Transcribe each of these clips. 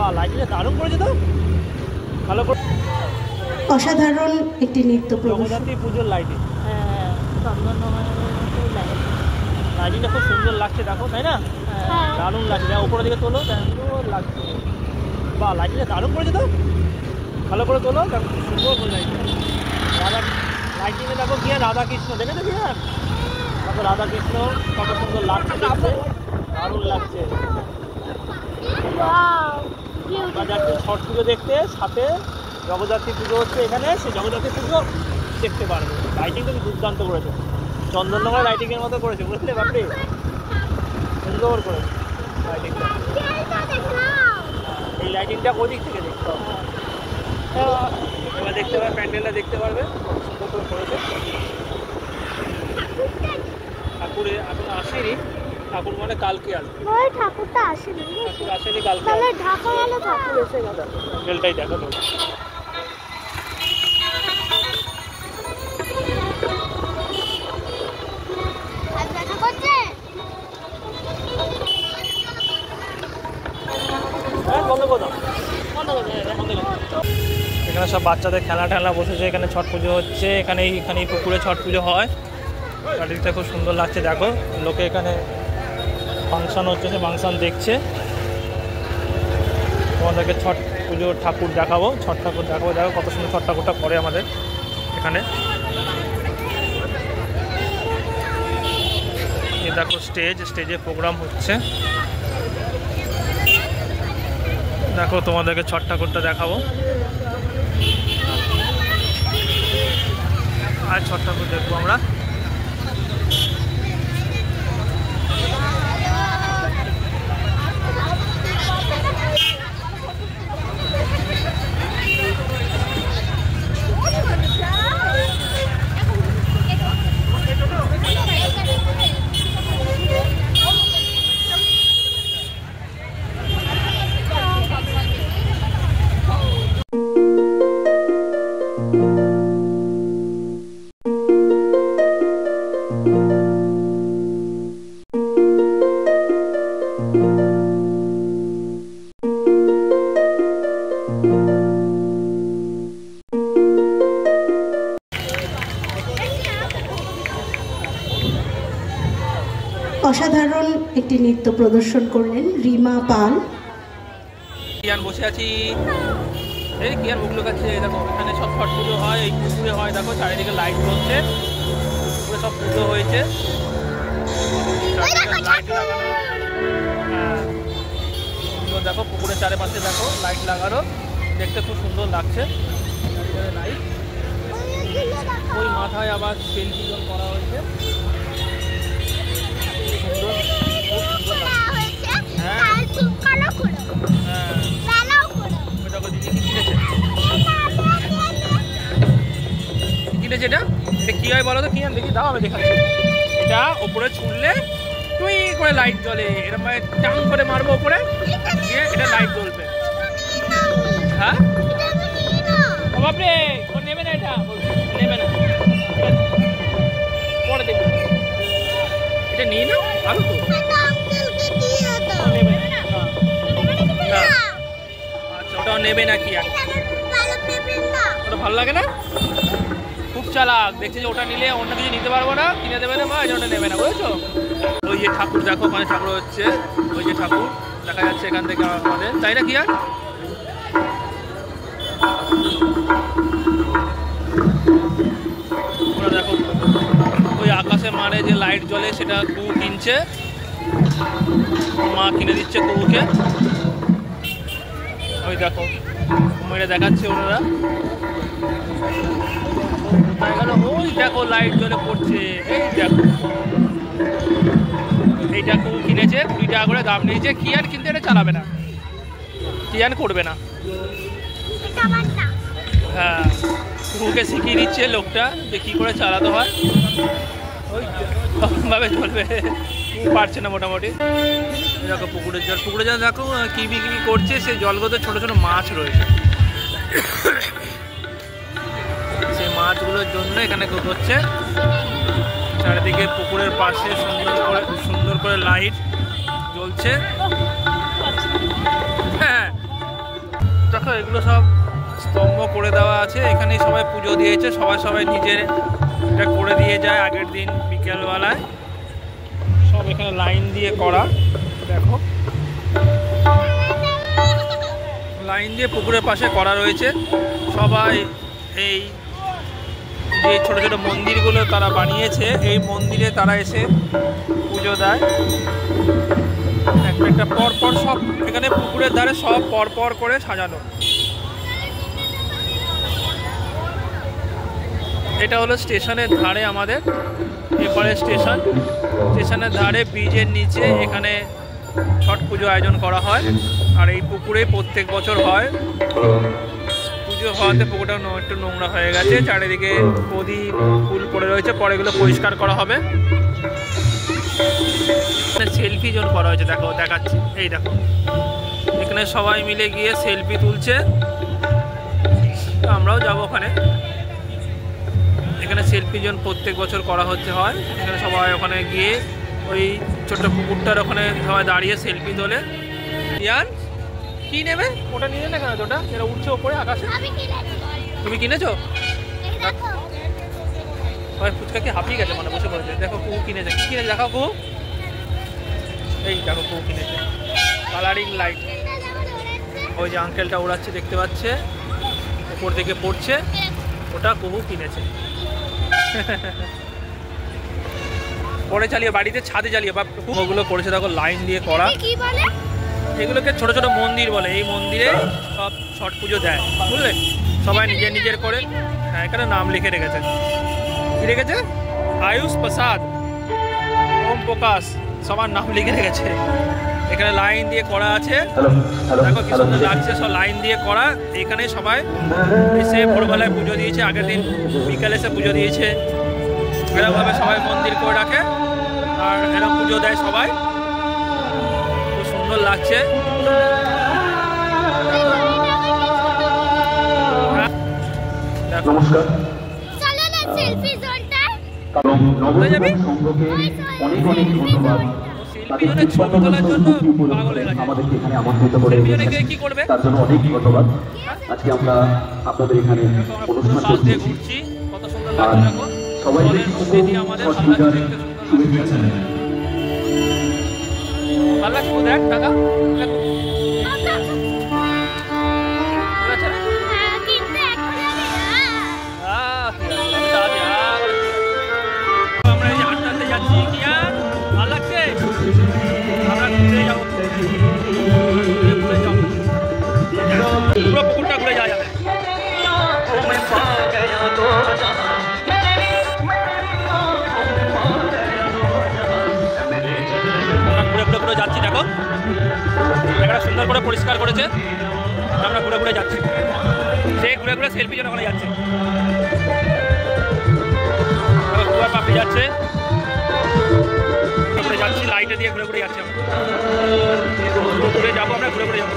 বা লাইটিংটা দারুণ করেছে তো, ভালো করে। অসাধারণ একটি নৃত্য প্রদর্শন। জগদ্ধাত্রী পুজোর লাইটিং, লাইটিংটা খুব সুন্দর লাগছে দেখো, তাই না? দারুণ লাগছে, যা উপরের দিকে তোলো সুন্দর লাগছে। বা লাইটিংটা দারুণ করেছে তো, ভালো করে তোলো, সুন্দর করে লাইটিং। রাধা লাইটিংয়ে দেখো কি রাধা কৃষ্ণ, দেখেছো কি দেখো রাধা কৃষ্ণ কত সুন্দর লাগছে দেখতে, দারুণ লাগছে। যাচ্ছি ছট পুজো দেখতে, সাথে জগদ্ধাত্রী পুজো হচ্ছে এখানে, সেই জগদ্ধাত্রী পুজো দেখতে পারবে। লাইটিং তুমি দুর্দান্ত করেছে, চন্দননগর লাইটিংয়ের মতো করেছে, বুঝলে বাপরে, সুন্দর করেছে লাইটিংটা। এই লাইটিংটা ওই দিক থেকে দেখতে হবে, এবার দেখতে পাবে, প্যান্ডেলটা দেখতে পারবে, সুন্দর করে করেছে। ঠাকুরে এখন আসেনি, ঠাকুর মানে কালকে আসবে। ঠাকুরটা আসেনি, ঠাকুর আসেনি কালকে, ঢাকা গেলে ঠাকুর এসে গেল। প্যান্ডেলটাই দেখো তো। এখানে সব বাচ্চাদের খেলা টেলা বসেছে, এখানে ছট পুজো হচ্ছে, এখানেই পুকুরে ছট পুজো হয়। চারিদিকটা খুব সুন্দর লাগছে দেখো, লোকে এখানে ফাংশন হচ্ছে, সে ফাংশন দেখছে। তোমাদেরকে ছট পুজোর ঠাকুর দেখাবো, ছট ঠাকুর দেখাবো, দেখো কত সুন্দর ছট ঠাকুরটা করে আমাদের এখানে। দেখো স্টেজে প্রোগ্রাম হচ্ছে, দেখো তোমাদেরকে ছট ঠাকুরটা দেখাবো। আর ছট ঠাকুর দেখবো আমরা। অসাধারণ একটি নৃত্য প্রদর্শন করলেন রিমা পাল। কিয়ান বসে আছি, এই কিয়ান মুখ লুকাচ্ছে, দেখো এখানে সব ছট পুজো হয়, এই পুকুরে হয়, দেখো চারিদিকে লাইট জ্বলছে, পুকুরে সব পুজো হয়েছে, লাইট লাগানো। হ্যাঁ দেখো পুকুরের চারিপাশে দেখো লাইট লাগানো, দেখতে খুব সুন্দর লাগছে। লাইট ওই মাথায় আবার সেলফি জোন করা হয়েছে, সুন্দর, খুব সুন্দর লাগছে। হ্যাঁ কিনেছে এটা, এটা কি হয় বলো তো? কি দেখি দাও, আমি দেখাচ্ছি। এটা ওপরে ছুড়লে তুই করে লাইট জ্বলে, এরকম টান করে মারবো ওপরে, দিয়ে এটা লাইট জ্বলবে। হ্যাঁ বাপরে, ও নেবে না, এটা নেবে না, পরে দেখবো। এটা নিয়ে নাও, ভালো তো, নেবে না। আচ্ছা ওটাও নেবে না, কি আর ওটা ভালো লাগে না, খুব চালাক, দেখছি যে ওটা নিলে অন্য কিছু নিতে পারবো না, কিনে দেবে না, বা ওটা নেবে না, বুঝেছো? ওই যে ঠাকুর দেখো, ওখানে ঠাকুর হচ্ছে, ওই যে ঠাকুর দেখা যাচ্ছে এখান থেকে আমাদের, তাই না কি আর? ওরা দেখো ওই আকাশে মানে যে লাইট জ্বলে, সেটা কু কিনছে, মা কিনে দিচ্ছে কুকে। ওই দেখো মেরে দেখাচ্ছে ওনারা, ওই দেখো লাইট জ্বলে পড়ছে, এই দেখো এইটা কু কিনেছে 20 টাকা করে দাম নিয়েছে। কিয়ান কিন্তু এটা চালাবে না, কিয়ান করবে না। হ্যাঁ কুকে শিখিয়ে দিচ্ছে লোকটা যে কী করে চালাতে হয়, ওই ভাবে চলবে, পারছে না মোটামুটি। দেখো পুকুরের জল দেখো কি বিক্রি করছে, সেই জলগুলোতে ছোটো ছোটো মাছ রয়েছে, সেই মাছগুলোর জন্য এখানে করছে। চারিদিকে পুকুরের পাশে সুন্দর করে লাইট জ্বলছে। হ্যাঁ এগুলো সব স্তম্ভ করে দেওয়া আছে, এখানেই সবাই পুজো দিয়েছে, সবাই নিজের এটা করে দিয়ে যায় আগের দিন বিকেলবেলায়। সব এখানে লাইন দিয়ে করা, দেখো লাইন দিয়ে পুকুরের পাশে করা রয়েছে। সবাই এই যে ছোট ছোট মন্দিরগুলো তারা বানিয়েছে, এই মন্দিরে তারা এসে পুজো দেয় একটা পরপর। সব এখানে পুকুরের ধারে সব পরপর করে সাজানো। এটা হলো স্টেশনের ধারে আমাদের, এপারে স্টেশনের ধারে ব্রিজের নিচে এখানে ছট পুজো আয়োজন করা হয়। আর এই পুকুরে প্রত্যেক বছর হয়। পুজো হওয়াতে পুকুরটা একটু নোংরা হয়ে গেছে, চারিদিকে প্রদীপ ফুল পড়ে রয়েছে, পরে এগুলো পরিষ্কার করা হবে। সেলফি জোন করা হয়েছে, দেখো দেখাচ্ছি, এই দেখো এখানে সবাই মিলে গিয়ে সেলফি তুলছে, আমরাও যাবো ওখানে। এখানে সেলফি জোন প্রত্যেক বছর করা হয়। এখানে সবাই ওখানে গিয়ে ওই ছোট্ট পুকুরটার ওখানে সবাই দাঁড়িয়ে সেলফি তোলে। ইয়ান কি নেবে? ওটা নিয়ে না কেন? ওটা এটা উঠছে ওপরে আকাশে। তুমি কিনেছো? ফুচকা কি হাঁপিয়ে গেছে, মানে বসে পড়েছে। দেখো কুহু কিনেছে, কি কিনেছে দেখাও কুহু। এই দেখো কুহু কিনেছে কালারিং লাইট। ওই যে আঙ্কেলটা উড়াচ্ছে দেখতে পাচ্ছে, উপর থেকে পড়ছে, ওটা কুহু কিনেছে। পরে চালিয়ে বাড়িতে ছাদে চালিয়ে বা ওগুলো করেছে দেখো লাইন দিয়ে করা। এগুলোকে ছোট ছোট মন্দির বলে। এই মন্দিরে সব ছট পুজো দেয়, বুঝলে? সবাই নিজের করে। হ্যাঁ, এখানে নাম লিখে রেখেছে। কি রেখেছে? আয়ুষ প্রসাদ, ওম প্রকাশ, সবার নাম লিখে রেখেছে। এখানে লাইন দিয়ে করা আছে, দেখো কি সুন্দর লাগছে। সব লাইন দিয়ে করা। এখানে সবাই এসে ভোরবেলায় পুজো দিয়েছে, আগের দিন বিকালে এসে পুজো দিয়েছে। এরকমভাবে সবাই মন্দির করে রাখে আর এরকম পুজো দেয় সবাই। খুব সুন্দর লাগছে। নমস্কার। কি করবে তার জন্য অনেক ধন্যবাদ। আজকে আমরা আপনাদের এখানে অনুষ্ঠান করছি। কত সুন্দর লাগছে দেখো। সবাইকে আমাদের শুভেচ্ছা জানাই। ভালো লাগছে দেখ টাকা। আমরা এই যে হাঁটতে যাচ্ছি, কি আর ভালো লাগছে। আমরা ঘুরতে যাবো, পুরো পুকুরটা ঘুরে যাওয়া যাবে। ঘুরে যাচ্ছি, দেখো জায়গাটা সুন্দর করে পরিষ্কার করেছে। আমরা ঘুরে যাচ্ছি, সে ঘুরে সেলফি জন্য ওখানে যাচ্ছে। কুয়ার পাপড়ি যাচ্ছে, ঘুরে যাচ্ছি, লাইটে দিয়ে ঘুরে যাচ্ছি। ঘুরে যাবো, আমরা ঘুরে যাবো।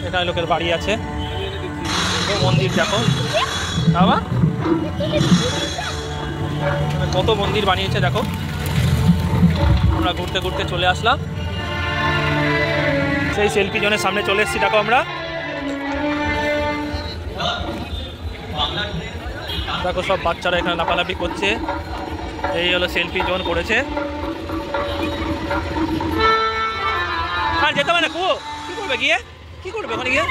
এখানে লোকের বাড়ি আছে, মন্দির দেখো বাবা, কত মন্দির বানিয়েছে দেখো। আমরা ঘুরতে চলে আসলাম, সেই সেলফি জোনের সামনে চলে এসেছি। দেখো আমরা দেখো সব বাচ্চারা এখানে লাফালাফি করছে। এই হলো সেলফি জোন করেছে। আর যেতে হবে না কু, কি করবে গিয়ে, কি করবে ওখানে গিয়ে?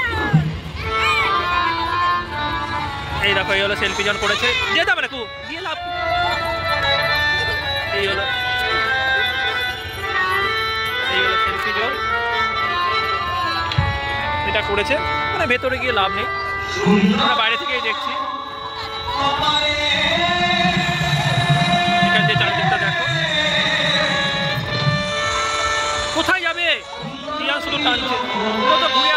এই দেখো এই হলো সেলফি জোন করেছে, যেতে হবে না কু, গিয়ে লাভ। এই হলো সেলফি জোন, এটা করেছে। মানে ভেতরে গিয়ে লাভ নেই, আমরা বাইরে থেকেই দেখছি। এখান থেকে চারদিকটা দেখো। কোথায় যাবে? শুধু টানছে, তো ঘুরে